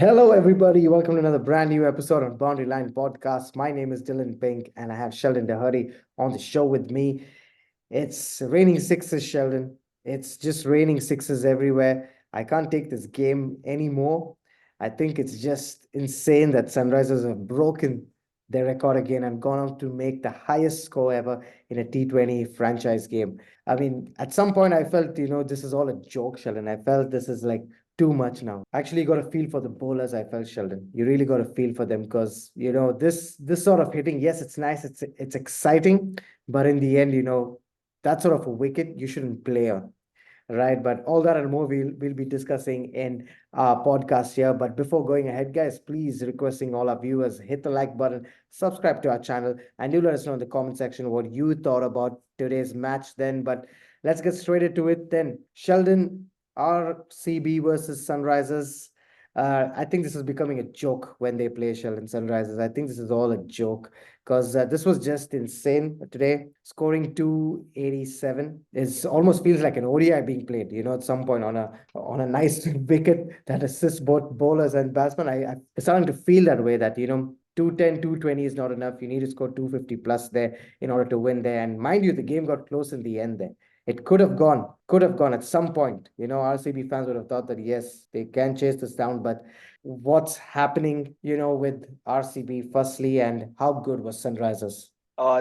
Hello, everybody. Welcome to another brand new episode on Boundary Line Podcast. My name is Dillon Pink, and I have Sheldon Dougherty on the show with me. It's raining sixes, Sheldon. It's just raining sixes everywhere. I can't take this game anymore. I think it's just insane that Sunrisers have broken their record again and gone on to make the highest score ever in a T20 franchise game. I mean, at some point, I felt, this is all a joke, Sheldon. I felt this is like too much now. Actually, got a feel for the bowlers. I felt, Sheldon. You really got a feel for them because this sort of hitting. Yes, it's nice. It's exciting, but in the end, that sort of a wicket you shouldn't play on, right? But all that and more we'll be discussing in our podcast here. But before going ahead, guys, please requesting all our viewers hit the like button, subscribe to our channel, and do let us know in the comment section what you thought about today's match. Then, but let's get straight into it. Then, Sheldon, RCB versus Sunrisers. I think this is becoming a joke when they play Sheldon Sunrisers. I think this is all a joke because this was just insane today. Scoring 287 is almost feels like an ODI being played. At some point on a nice wicket that assists both bowlers and batsmen. I'm starting to feel that way that 210, 220 is not enough. You need to score 250 plus there in order to win there. And mind you, the game got close in the end there. It could have gone at some point. RCB fans would have thought that yes, they can chase this down, but what's happening, with RCB firstly, and how good was Sunrisers?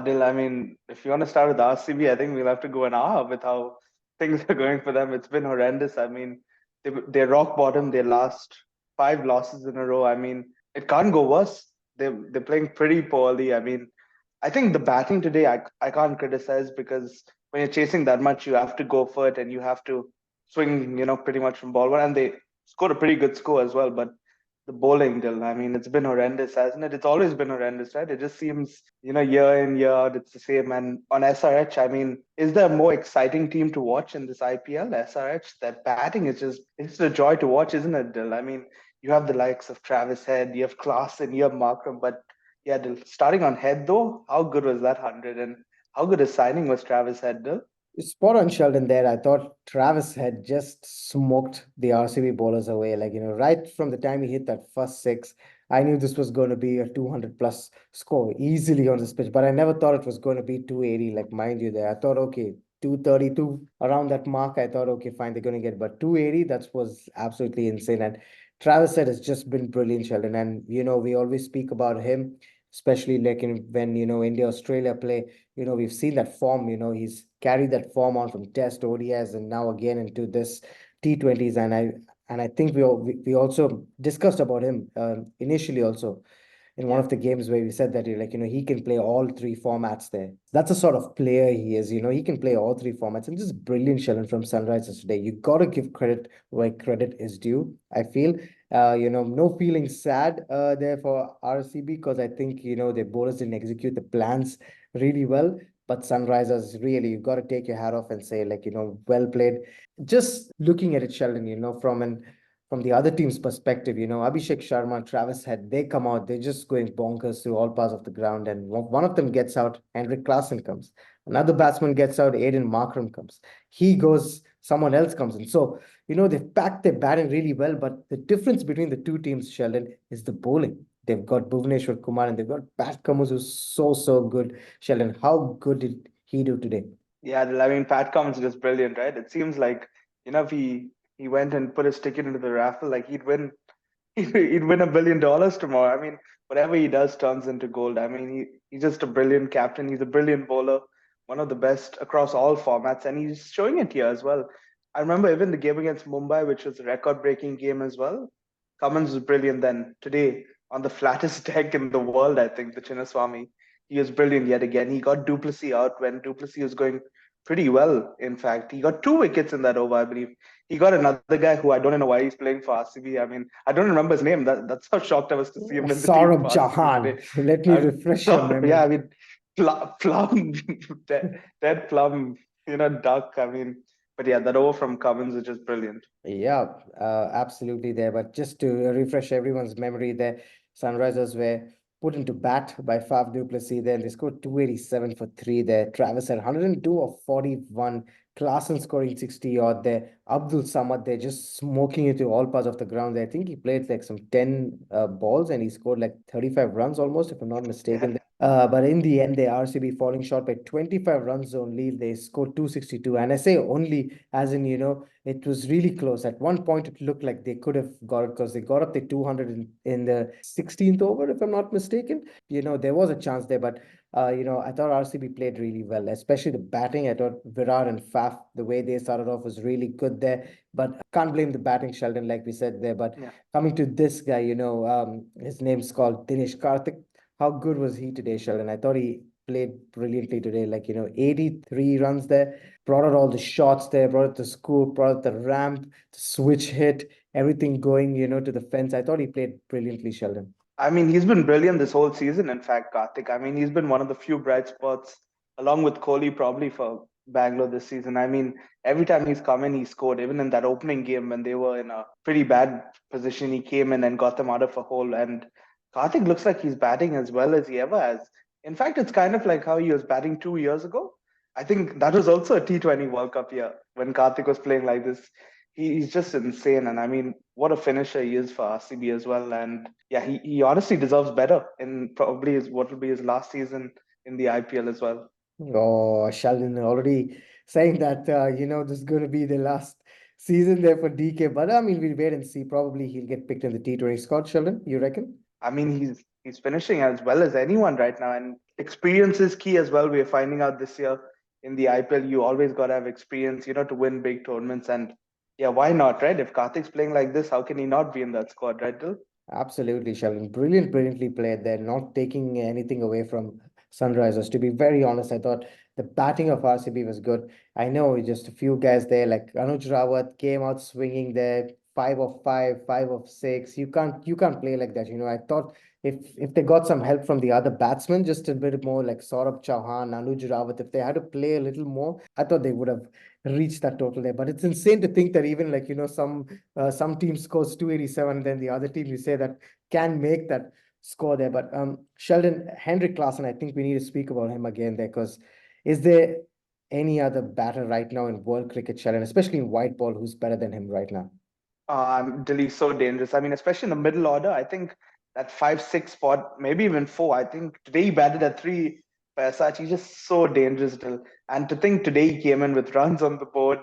Dil, I mean, if you want to start with RCB, I think we'll have to go an hour with how things are going for them. It's been horrendous. I mean, they're rock bottom. Their last five losses in a row. I mean, it can't go worse. They're playing pretty poorly. I mean, I think the batting today, I can't criticize because when you're chasing that much, you have to go for it and you have to swing, pretty much from ball one. And they scored a pretty good score as well. But the bowling, Dylan, I mean, it's been horrendous, hasn't it? It's always been horrendous, right? It just seems, year in, year out, it's the same. And on SRH, I mean, is there a more exciting team to watch in this IPL? SRH, that batting is it's a joy to watch, isn't it, Dylan? I mean, you have the likes of Travis Head, you have Klaasen, you have Markram, but yeah, Dylan, starting on Head though, how good was that 100? And how good a signing was Travis Head, Dylan? Spot on, Sheldon, there. I thought Travis had just smoked the RCB bowlers away. Like, right from the time he hit that first six, I knew this was going to be a 200 plus score easily on this pitch, but I never thought it was going to be 280. Like, mind you, there. I thought, okay, 232 around that mark. I thought, okay, fine, they're going to get, but 280, that was absolutely insane. And Travis said has just been brilliant, Sheldon. And, we always speak about him, especially like when, India, Australia play. We've seen that form, he's carried that form on from Test ODIs and now again into this T20s. And I think we also discussed about him initially also in one Yeah. of the games where we said that he can play all three formats there. That's the sort of player he is. He can play all three formats and just brilliant, Sheldon, from Sunrisers today. You got to give credit where credit is due. I feel. No feeling sad there for RCB because I think the bowlers didn't execute the plans really well. But Sunrisers, really, you got to take your hat off and say, like, well played. Just looking at it, Sheldon, from the other team's perspective, Abhishek Sharma, Travis Head, they come out, they're just going bonkers through all parts of the ground. And one of them gets out, Henrik Klaasen comes. Another batsman gets out, Aiden Markram comes. He goes, someone else comes in. So, they've packed their batting really well. But the difference between the two teams, Sheldon, is the bowling. They've got Bhuvneshwar Kumar and they've got Pat Cummins, who's so good. Sheldon, how good did he do today? Yeah, I mean, Pat Cummins is just brilliant, right? It seems like, if he went and put his ticket into the raffle, like he'd win he'd win $1 billion tomorrow. I mean, whatever he does turns into gold. I mean, he's just a brilliant captain. He's a brilliant bowler, one of the best across all formats, and he's showing it here as well. I remember even the game against Mumbai, which was a record-breaking game as well. Cummins was brilliant then. Today, on the flattest deck in the world, I think, the Chinnaswamy, he was brilliant yet again. He got Duplessis out when Duplessis was going pretty well, in fact. He got 2 wickets in that over, I believe. He got another guy who I don't know why he's playing for RCB. I mean, I don't remember his name. That's how shocked I was to see him in the team Saurabh for RCB Jahan. today. Let me refresh your So, yeah, memory. I mean, Plum, dead Plum, duck. I mean, but yeah, that over from Cummins is just brilliant. Yeah, absolutely there. But just to refresh everyone's memory there, Sunrisers were put into bat by Faf du Plessis there, and they scored 287 for three there. Travis had 102 of 41 Klaasen scoring 60 odd there. Abdul Samad, they're just smoking it to all parts of the ground. I think he played like some 10 balls and he scored like 35 runs almost, if I'm not mistaken. Yeah. But in the end, the RCB falling short by 25 runs only. They scored 262. And I say only as in, it was really close. At one point, it looked like they could have got it because they got up the 200 in the 16th over, if I'm not mistaken. There was a chance there, but I thought RCB played really well, especially the batting. I thought Virar and Faf, the way they started off was really good there. But can't blame the batting, Sheldon, like we said there. But Yeah. coming to this guy, his name's called Dinesh Karthik. How good was he today, Sheldon? I thought he played brilliantly today. Like, 83 runs there, brought out all the shots there, brought out the scoop, brought out the ramp, the switch hit, everything going, to the fence. I thought he played brilliantly, Sheldon. I mean, he's been brilliant this whole season, in fact, Karthik. I mean, he's been one of the few bright spots, along with Kohli, probably for Bangalore this season. I mean, every time he's come in, he scored. Even in that opening game when they were in a pretty bad position, he came in and got them out of a hole. And Karthik looks like he's batting as well as he ever has. In fact, it's kind of like how he was batting 2 years ago. I think that was also a T20 World Cup year when Karthik was playing like this. He's just insane. And I mean, what a finisher he is for RCB as well. And yeah, he honestly deserves better in probably what will be his last season in the IPL as well. Oh, Sheldon already saying that, this is going to be the last season there for DK. But I mean, we'll wait and see. Probably he'll get picked in the T20 squad, Sheldon. You reckon? I mean, he's finishing as well as anyone right now, and experience is key as well. We're finding out this year in the IPL, you always got to have experience, to win big tournaments. And yeah, why not, right? If Karthik's playing like this, how can he not be in that squad, right, Dil? Absolutely, Sheldon. Brilliantly played there, not taking anything away from Sunrisers. To be very honest, I thought the batting of RCB was good. I know just a few guys there, like Anuj Rawat came out swinging there, 5 of 5, 5 of 6. You can't play like that. I thought if they got some help from the other batsmen, just a bit more like Saurabh Chauhan, Anuj Rawat, if they had to play a little more, I thought they would have reached that total there. But it's insane to think that even like some team scores 287, then the other team you say that can make that score there. But Sheldon, Henrik Klassen, I think we need to speak about him again there, because is there any other batter right now in world cricket, Sheldon, especially in white ball, who's better than him right now? Delhi's so dangerous. I mean, especially in the middle order, I think that 5, 6 spot, maybe even 4. I think today he batted at 3 for SRH. He's just so dangerous still. And to think today he came in with runs on the board,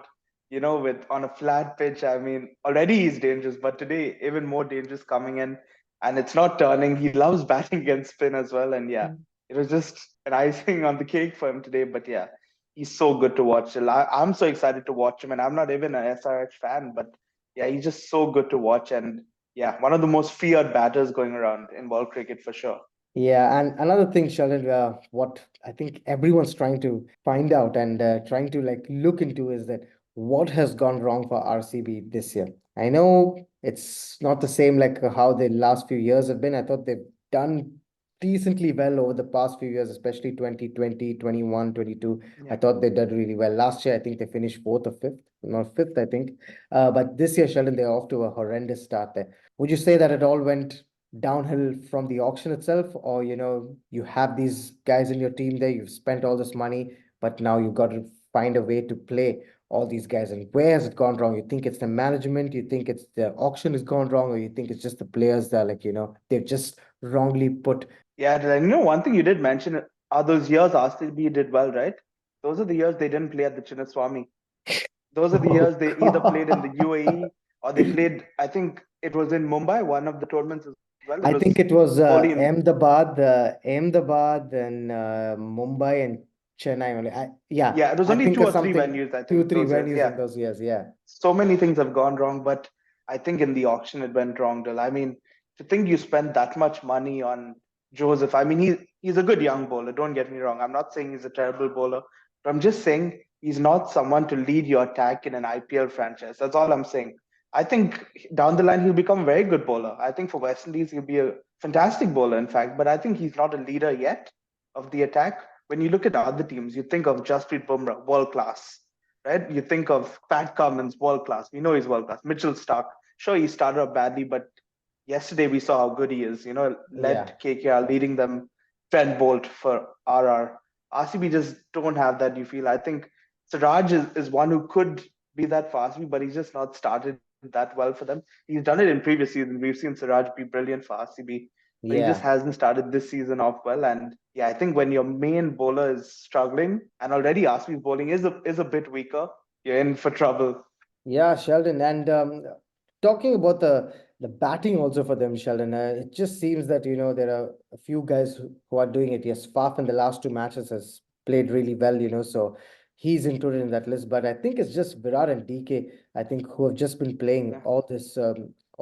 with on a flat pitch. I mean, already he's dangerous, but today even more dangerous coming in. And it's not turning. He loves batting against spin as well. And yeah, it was just an icing on the cake for him today. But yeah, he's so good to watch. I'm so excited to watch him. And I'm not even an SRH fan, but yeah, he's just so good to watch. And yeah, one of the most feared batters going around in world cricket for sure. Yeah, and another thing, Sheldon, what I think everyone's trying to find out and trying to like look into is that what has gone wrong for RCB this year. I know it's not the same like how the last few years have been. I thought they've done decently well over the past few years, especially 2020, 21, 22. I Yeah. thought they did really well. Last year, I think they finished fourth or fifth, not fifth, I think. But this year, Sheldon, they're off to a horrendous start there. Would you say that it all went downhill from the auction itself, or you have these guys in your team there, you've spent all this money, but now you've got to find a way to play all these guys? And where has it gone wrong? You think it's the management, you think it's the auction has gone wrong, or you think it's just the players that like they've just wrongly put? Yeah, and one thing you did mention are those years RCB did well, right? Those are the years they didn't play at the Chinnaswamy. Those are the Oh years they either played in the God. UAE or they played, I think it was in Mumbai, one of the tournaments as well. It I think was it was Kohli in, Ahmedabad, and Mumbai and Chennai only. Yeah, yeah, it was I only think two it's or three something venues, I two, think, three those years. venues Yeah. in those years. Yeah. So many things have gone wrong, but I think in the auction it went wrong, Dil. I mean, to think you spent that much money on Joseph, I mean, he's a good young bowler, don't get me wrong. I'm not saying he's a terrible bowler, but I'm just saying he's not someone to lead your attack in an IPL franchise. That's all I'm saying. I think down the line he'll become a very good bowler. I think for West Indies he'll be a fantastic bowler, in fact, but I think he's not a leader yet of the attack. When you look at other teams, you think of Jasprit Bumrah, world class, right? You think of Pat Cummins, world class. We know he's world class. Mitchell Stark, sure he started off badly, but yesterday we saw how good he is. Yeah. Led KKR, leading them. Trent Bolt for RR. RCB just don't have that. You feel? I think Siraj is one who could be that fast, but he's just not started that well for them. He's done it in previous seasons. We've seen Siraj be brilliant for RCB, but he just Yeah. hasn't started this season off well. And yeah, I think when your main bowler is struggling, and already RCB's bowling is a bit weaker, you're in for trouble. Yeah, Sheldon. And talking about the batting also for them, Sheldon, it just seems that, there are a few guys who are doing it. Yes, Faf in the last two matches has played really well, so he's included in that list. But I think it's just Virat and DK, I think, who have just been playing Yeah. all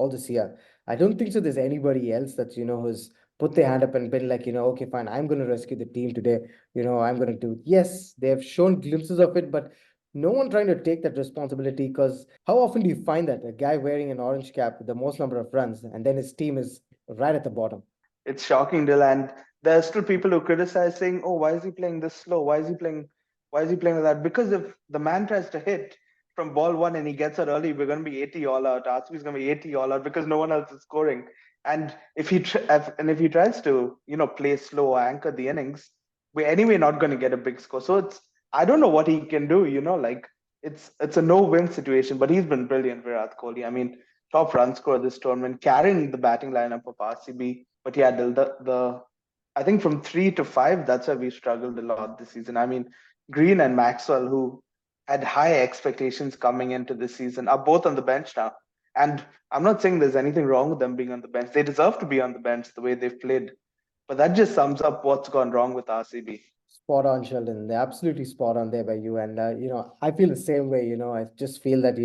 this year. I don't think so there's anybody else that, who's put their hand up and been like, okay, fine, I'm going to rescue the team today. I'm going to do. Yes, they have shown glimpses of it, but no one trying to take that responsibility, because how often do you find that a guy wearing an orange cap with the most number of runs and then his team is right at the bottom? It's shocking, Dil, and there are still people who criticize saying, "Oh, why is he playing this slow? Why is he playing? Why is he playing like that?" Because if the man tries to hit from ball one and he gets it early, we're going to be 80 all out. RCB is going to be 80 all out because no one else is scoring. And if he tries to play slow or anchor the innings, we're anyway not going to get a big score. So it's I don't know what he can do. Like it's a no-win situation. But he's been brilliant, Virat Kohli. I mean, top run scorer this tournament, carrying the batting lineup of RCB. But yeah, the I think from 3 to 5, that's where we struggled a lot this season. I mean, Green and Maxwell, who had high expectations coming into this season, are both on the bench now. And I'm not saying there's anything wrong with them being on the bench. They deserve to be on the bench the way they've played. But that just sums up what's gone wrong with RCB. Spot on, Sheldon. They're absolutely spot on there by you. And, I feel the same way. I just feel that,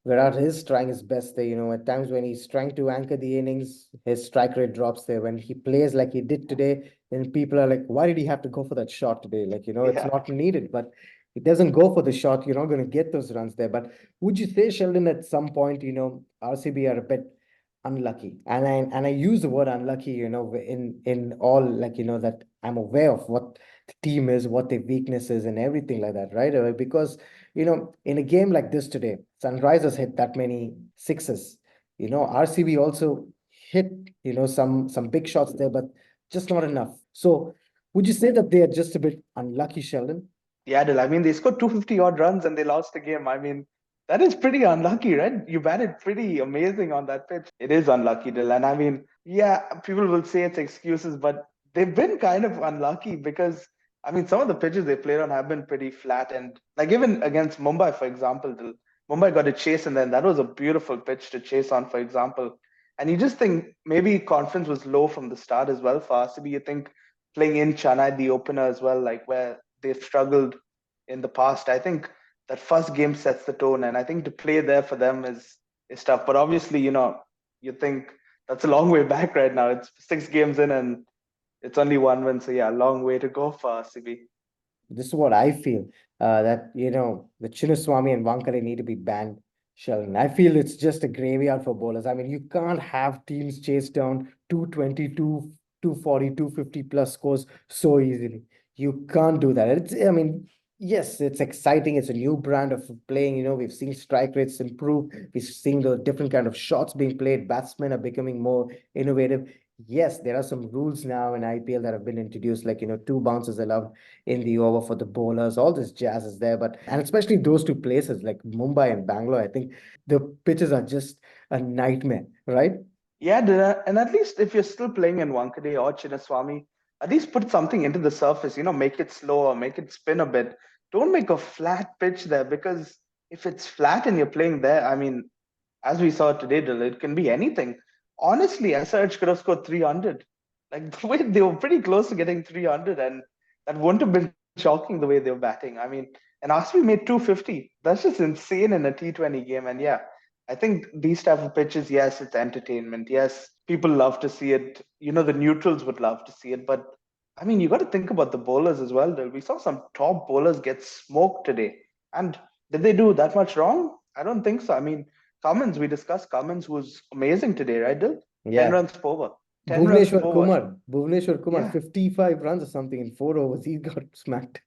Virat is trying his best there. At times when he's trying to anchor the innings, his strike rate drops there. When he plays like he did today, then people are like, why did he have to go for that shot today? Like, it's Yeah. not needed, but he doesn't go for the shot. You're not going to get those runs there. But would you say, Sheldon, at some point, RCB are a bit unlucky? And I use the word unlucky, in all, like, that I'm aware of what the team is, what their weakness is, and everything like that, right? Because, in a game like this today, Sunrisers hit that many sixes. RCB also hit, some big shots there, but just not enough. So would you say that they are just a bit unlucky, Sheldon? Yeah, Dil. I mean, they scored 250 odd runs and they lost the game. I mean, that is pretty unlucky, right? You batted pretty amazing on that pitch. It is unlucky, Dil. And I mean, yeah, people will say it's excuses, but they've been kind of unlucky because, I mean, some of the pitches they played on have been pretty flat. And like even against Mumbai, for example, Dil, Mumbai got a chase and then that was a beautiful pitch to chase on, for example. And you just think maybe confidence was low from the start as well for RCB. You think playing in Chennai, the opener as well, like where they've struggled in the past. I think that first game sets the tone, and I think to play there for them is tough. But obviously, you think that's a long way back right now. It's 6 games in, and it's only one win. So yeah, a long way to go for RCB. This is what I feel. That the Chinnaswamy and Wankare need to be banned, Sheldon. I feel it's just a graveyard for bowlers. I mean, you can't have teams chase down 222, 240, 250 plus scores so easily. You can't do that. I mean, yes, it's exciting. It's a new brand of playing. We've seen strike rates improve. We've seen the different kind of shots being played. Batsmen are becoming more innovative. Yes, there are some rules now in IPL that have been introduced, like, two bounces allowed in the over for the bowlers. All this jazz is there, but and especially those two places like Mumbai and Bangalore, I think the pitches are just a nightmare, right? Yeah, and at least if you're still playing in Wankhede or Chinnaswamy, at least put something into the surface. Make it slower, make it spin a bit. Don't make a flat pitch there because if it's flat and you're playing there, I mean, as we saw today, Dil, it can be anything. Honestly, SRH could have scored 300. Like the way they were pretty close to getting 300, and that wouldn't have been shocking the way they were batting. I mean, and RCB made 250. That's just insane in a T20 game. And yeah, I think these type of pitches, yes, it's entertainment. Yes, people love to see it. The neutrals would love to see it. But I mean, you got to think about the bowlers as well, Dil. We saw some top bowlers get smoked today. And did they do that much wrong? I don't think so. I mean, Cummins, we discussed Cummins was amazing today, right, Dil? 10 Yeah. runs per over. 10 runs per over. Bhuvneshwar Kumar, Yeah, 55 runs or something in 4 overs. He got smacked.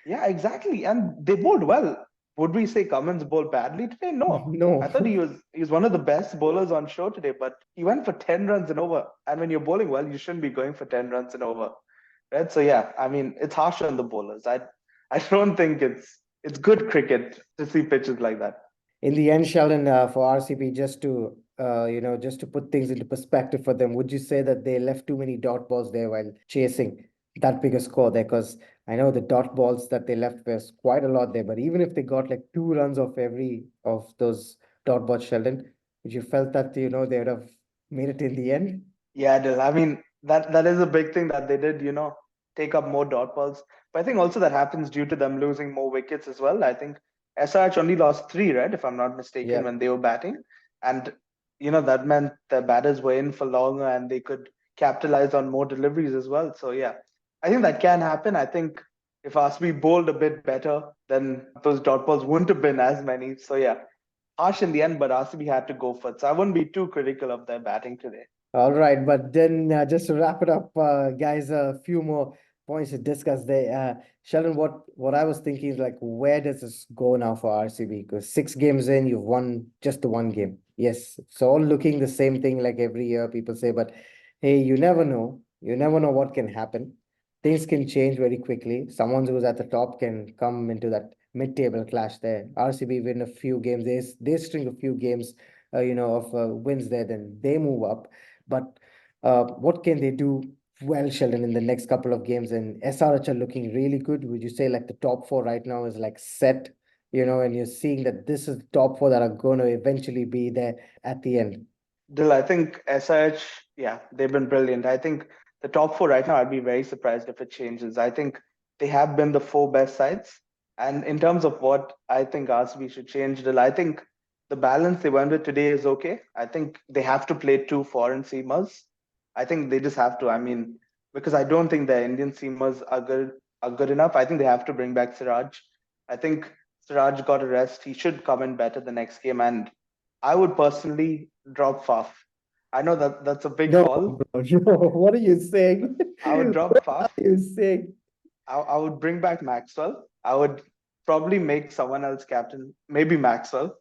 yeah, exactly. And they bowled well. Would we say Cummins bowled badly today? No. No. I thought he was one of the best bowlers on show today, but he went for 10 runs and over. And when you're bowling well, you shouldn't be going for 10 runs and over. Right. So yeah, I mean it's harsh on the bowlers. I don't think it's good cricket to see pitches like that. In the end, Sheldon, for RCB, just to put things into perspective for them, would you say that they left too many dot balls there while chasing that bigger score there? Because I know the dot balls that they left was quite a lot there, but even if they got like 2 runs off every of those dot balls, Sheldon, would you felt that they would have made it in the end? Yeah, it is. I mean, that is a big thing that they did, take up more dot balls. But I think also that happens due to them losing more wickets as well. I think SRH only lost three, right? If I'm not mistaken, Yeah. when they were batting. And, that meant the batters were in for longer and they could capitalize on more deliveries as well. So, yeah, I think that can happen. I think if RCB bowled a bit better, then those dot balls wouldn't have been as many. So, yeah, harsh in the end, but RCB had to go for it. So I wouldn't be too critical of their batting today. All right, but then just to wrap it up, guys, a few more points to discuss there. Sheldon, what I was thinking is like, where does this go now for RCB? Because 6 games in, you've won just the one game. Yes, it's all looking the same thing like every year, people say, but hey, you never know. You never know what can happen. Things can change very quickly. Someone who's at the top can come into that mid-table clash there. RCB win a few games. They string a few games, of wins there, then they move up. But what can they do well, Sheldon, in the next couple of games? And SRH are looking really good. Would you say like the top four right now is like set, and you're seeing that this is the top four that are going to eventually be there at the end? Dill, I think SRH, yeah, they've been brilliant. I think the top four right now, I'd be very surprised if it changes. I think they have been the four best sides. And in terms of what I think RCB should change, Dill, I think the balance they went with today is okay. I think they have to play two foreign seamers. I think they just have to. I mean, because I don't think the Indian seamers are good enough. I think they have to bring back Siraj. I think Siraj got a rest. He should come in better the next game. And I would personally drop Faf. I know that that's a big No, call. bro, no. What are you saying? I would What drop Faf. are you saying? I would bring back Maxwell. I would probably make someone else captain, maybe Maxwell,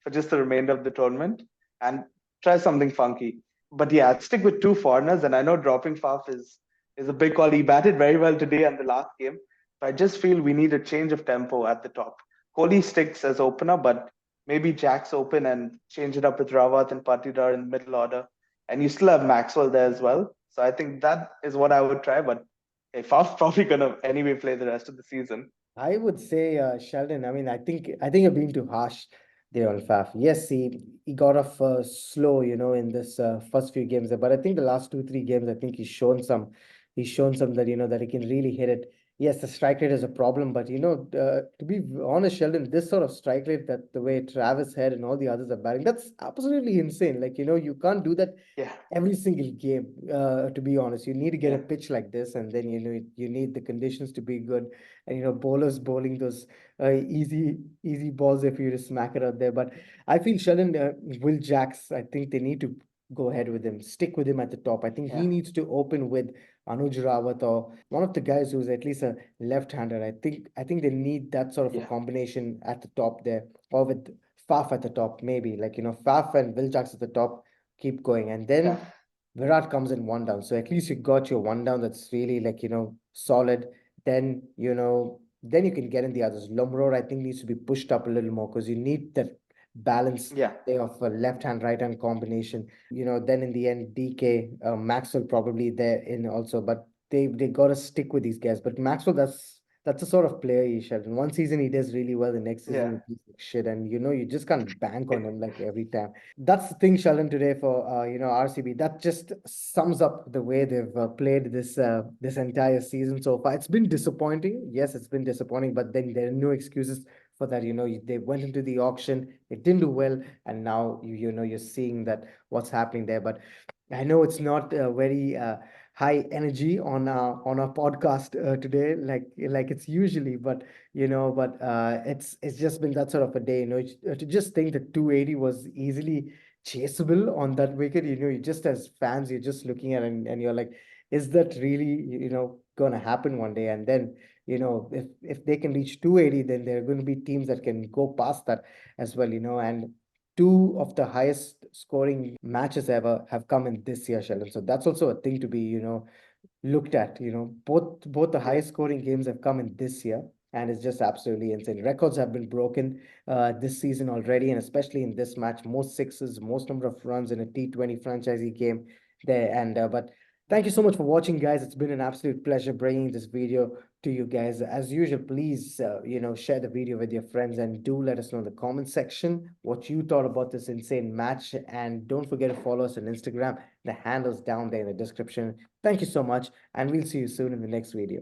for just the remainder of the tournament and try something funky. But yeah, I'd stick with two foreigners. And I know dropping Faf is a big call. He batted very well today and the last game. But I just feel we need a change of tempo at the top. Kohli sticks as opener, but maybe Jack's open and change it up with Rawat and Patidar in the middle order. And you still have Maxwell there as well. So I think that is what I would try. But hey, Faf's probably gonna anyway play the rest of the season. I would say, Sheldon. I mean, I think you're being too harsh there on Faf. Yes, he got off slow, in this first few games, but I think the last 2 3 games, I think he's shown some that that he can really hit it. Yes, the strike rate is a problem, but to be honest, Sheldon, this sort of strike rate that the way Travis Head and all the others are batting, that's absolutely insane. Like you can't do that Yeah, every single game. To be honest, you need to get a yeah, pitch like this, and then you need the conditions to be good, and bowlers bowling those easy balls if you just smack it out there. But I feel Sheldon, Will Jacks, I think they need to go ahead with him, stick with him at the top. I think he yeah, needs to open with Anuj Rawat or one of the guys who's at least a left-hander. I think they need that sort of a yeah, combination at the top there, or with Faf at the top, maybe like Faf and Will Jacks at the top, keep going, and yeah, then Virat comes in one down. So at least you got your one down that's really like solid. Then you can get in the others. Lomror, I think, needs to be pushed up a little more because you need that balance yeah, there of a left hand, right hand combination. Then in the end, DK, Maxwell probably there in also, but they got to stick with these guys. But Maxwell, that's the sort of player he should. In one season he does really well, the next yeah. season he's like shit, and you just can't bank on him like every time. That's the thing, Sheldon, today for RCB. That just sums up the way they've played this entire season so far. It's been disappointing. Yes, it's been disappointing, but then there are no excuses for that. They went into the auction, it didn't do well, and now you're seeing that what's happening there. But I know it's not very high energy on our podcast today, like it's usually, but it's just been that sort of a day. To just think that 280 was easily chaseable on that wicket. You just as fans, you're just looking at it, and you're like, is that really gonna happen one day? And then if they can reach 280, then there are going to be teams that can go past that as well. And two of the highest scoring matches ever have come in this year, Sheldon. So that's also a thing to be looked at. Both the Yeah. highest scoring games have come in this year. and it's just absolutely insane. Records have been broken this season already, and especially in this match, most sixes, most number of runs in a T20 franchisee game there. And but thank you so much for watching, guys. It's been an absolute pleasure bringing this video to you guys. As usual, please, share the video with your friends and do let us know in the comment section what you thought about this insane match. And don't forget to follow us on Instagram. The handle's down there in the description. Thank you so much, and we'll see you soon in the next video.